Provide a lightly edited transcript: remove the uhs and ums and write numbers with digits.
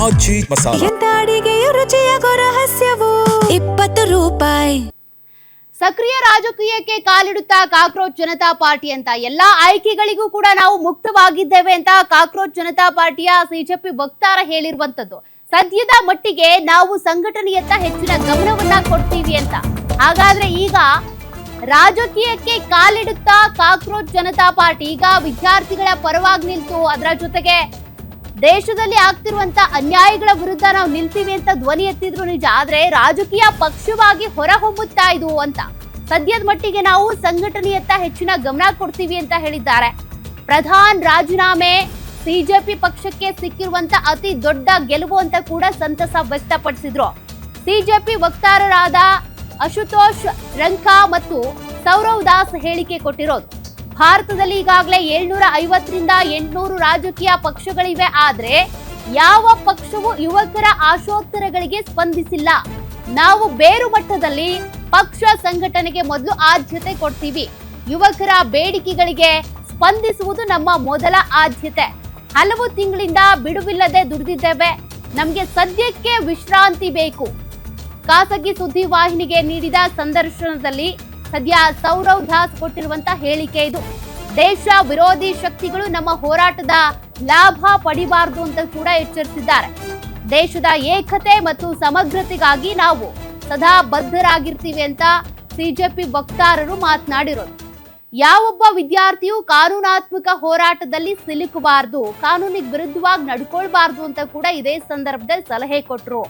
ಆಜಿ ಮಸಾಲ. ಎಂತ ಅಡಿಗೆಯ ರುಚಿಯಾಗೋ ರಹಸ್ಯವು 20 ರೂಪಾಯಿ. ಸಕ್ರಿಯ ರಾಜಕೀಯಕ್ಕೆ ಕಾಲಿಡುತ್ತಾ ಕಾಕ್ರೋಚ್ ಜನತಾ ಪಾರ್ಟಿ ಅಂತ ಎಲ್ಲಾ ಆಯ್ಕೆಗಳಿಗೂ ಕೂಡ ನಾವು ಮುಕ್ತವಾಗಿದ್ದೇವೆ ಅಂತ ಕಾಕ್ರೋಚ್ ಜನತಾ ಪಾರ್ಟಿಯ ಸಿಜೆಪಿ ವಕ್ತಾರ ಹೇಳಿರುವಂತದ್ದು. ಸದ್ಯದ ಮಟ್ಟಿಗೆ ನಾವು ಸಂಘಟನೆಯತ್ತ ಹೆಚ್ಚಿನ ಗಮನವನ್ನ ಕೊಡ್ತೀವಿ ಅಂತ. ಹಾಗಾದ್ರೆ ಈಗ ರಾಜಕೀಯಕ್ಕೆ ಕಾಲಿಡುತ್ತಾ ಕಾಕ್ರೋಚ್ ಜನತಾ ಪಾರ್ಟಿ ಈಗ ವಿದ್ಯಾರ್ಥಿಗಳ ಪರವಾಗಿ ನಿಲ್ತು, ಅದರ ಜೊತೆಗೆ ದೇಶದಲ್ಲಿ ಆಗ್ತಿರುವಂತ ಅನ್ಯಾಯಗಳ ವಿರುದ್ಧ ನಾವು ನಿಲ್ತೀವಿ ಅಂತ ಧ್ವನಿ ಎತ್ತಿದ್ರು ನಿಜ. ಆದ್ರೆ ರಾಜಕೀಯ ಪಕ್ಷವಾಗಿ ಹೊರಹೊಮ್ಮುತ್ತಾ ಇದು ಅಂತ. ಸದ್ಯದ ಮಟ್ಟಿಗೆ ನಾವು ಸಂಘಟನೆಯತ್ತ ಹೆಚ್ಚಿನ ಗಮನ ಕೊಡ್ತೀವಿ ಅಂತ ಹೇಳಿದ್ದಾರೆ. ಪ್ರಧಾನ್ ರಾಜೀನಾಮೆ ಸಿಜೆಪಿ ಪಕ್ಷಕ್ಕೆ ಸಿಕ್ಕಿರುವಂತ ಅತಿ ದೊಡ್ಡ ಗೆಲುವು ಅಂತ ಕೂಡ ಸಂತಸ ವ್ಯಕ್ತಪಡಿಸಿದ್ರು. ಸಿಜೆಪಿ ವಕ್ತಾರರಾದ ಅಶುತೋಷ್ ರಂಖಾ ಮತ್ತು ಸೌರವ್ ದಾಸ್ ಹೇಳಿಕೆ ಕೊಟ್ಟಿರೋದು. ಭಾರತದಲ್ಲಿ ಈಗಾಗಲೇ 750ರಿಂದ 800 ರಾಜಕೀಯ ಪಕ್ಷಗಳಿವೆ. ಆದ್ರೆ ಯಾವ ಪಕ್ಷವು ಯುವಕರ ಆಶೋತ್ತರಗಳಿಗೆ ಸ್ಪಂದಿಸಿಲ್ಲ. ನಾವು ಬೇರು ಮಟ್ಟದಲ್ಲಿ ಪಕ್ಷ ಸಂಘಟನೆಗೆ ಮೊದಲು ಆದ್ಯತೆ ಕೊಡ್ತೀವಿ. ಯುವಕರ ಬೇಡಿಕೆಗಳಿಗೆ ಸ್ಪಂದಿಸುವುದು ನಮ್ಮ ಮೊದಲ ಆದ್ಯತೆ. ಹಲವು ತಿಂಗಳಿಂದ ಬಿಡುವಿಲ್ಲದೆ ದುಡಿದಿದ್ದೇವೆ. ನಮಗೆ ಸದ್ಯಕ್ಕೆ ವಿಶ್ರಾಂತಿ ಬೇಕು. ಖಾಸಗಿ ಸುದ್ದಿ ವಾಹಿನಿಗೆ ನೀಡಿದ ಸಂದರ್ಶನದಲ್ಲಿ ಸದ್ಯ ಸೌರವ್ ದಾಸ್ ಕೊಟ್ಟಿರುವಂತ ಹೇಳಿಕೆ ಇದು. ದೇಶ ವಿರೋಧಿ ಶಕ್ತಿಗಳು ನಮ್ಮ ಹೋರಾಟದ ಲಾಭ ಪಡಿಬಾರದು ಅಂತ ಕೂಡ ಎಚ್ಚರಿಸಿದ್ದಾರೆ. ದೇಶದ ಏಕತೆ ಮತ್ತು ಸಮಗ್ರತೆಗಾಗಿ ನಾವು ಸದಾ ಬದ್ಧರಾಗಿರ್ತೀವಿ ಅಂತ ಸಿಜೆಪಿ ವಕ್ತಾರರು ಮಾತನಾಡಿರೋದು. ಯಾವೊಬ್ಬ ವಿದ್ಯಾರ್ಥಿಯು ಕಾನೂನಾತ್ಮಕ ಹೋರಾಟದಲ್ಲಿ ಸಿಲುಕಬಾರದು, ಕಾನೂನಿಗೆ ವಿರುದ್ಧವಾಗಿ ನಡ್ಕೊಳ್ಬಾರ್ದು ಅಂತ ಕೂಡ ಇದೇ ಸಂದರ್ಭದಲ್ಲಿ ಸಲಹೆ ಕೊಟ್ಟರು.